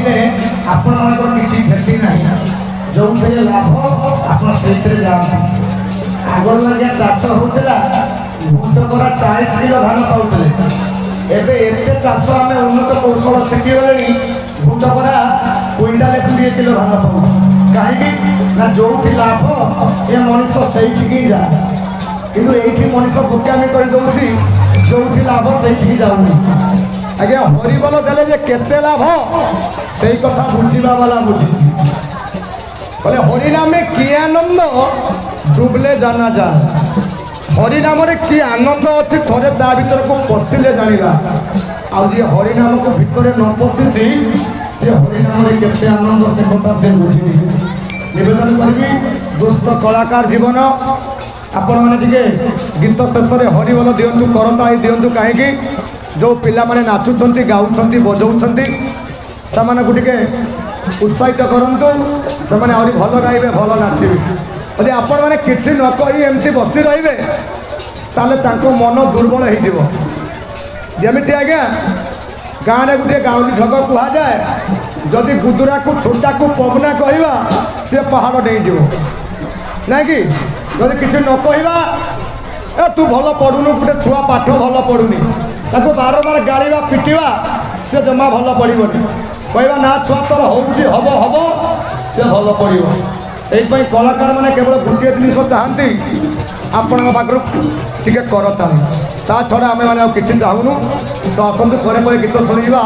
ରହିले आपणकर किसी क्षति ना जो लाभ आप जाते आगर लगे चाष होता भूतकरा 40 किलो धान पाते एवं चाष आम उन्नत कौशल शिखिगले भूतकरा क्विंटाले 20 किलो धान पाऊ कहीं जो लाभ ये मनुष्य से जाए किंतु ये मनुष्य बुकामी करदे जो लाभ से जाऊनी आज्ञा हरिबल देले जे केते लाभ से कथा बुझीबा वाला बुझी बोले हरिनाम कि आनंद डुबले जाना जा हरिनाम कि आनंद अच्छी थे ता भर को पशिले जाना आज हरिनाम को भितर न पशि से हरिनाम केते आनंद से कथा से बुझी निवेदन करी दुष्ट कलाकार जीवन आपण मैंने गीत शेष में हरिबल दिंतु करताली दिंतु कहीं जो पिला माने नाचुंट गाँव बजाऊँ से उत्साहित करूँ से भल गाइबे भल नाचे यदि आपण मैंने किसी न कही एमती बसी रे ताले मन दुर्बल होमती आज्ञा गाँव में गोटे गाँवी ढग कह जाए जदि गुदुरा को ठुटा को पवना कहवा सी पहाड़ डेईज ना कि जदि किसी न कहवा तू भल पढ़ुनु गोटे छुआ पाठ भल पढ़ुनी ताको बार बार गाड़ा पिटा से जमा भल पड़ोनी कहवा ना छुआ तोर हम हम से भल पड़ो से कलाकार मैंने केवल गोटे जिनिस चाहती आपण पाखर टे करता ता छड़ा आम मैंने किसी चाहूनु तो आसतु पर गीत शुणा।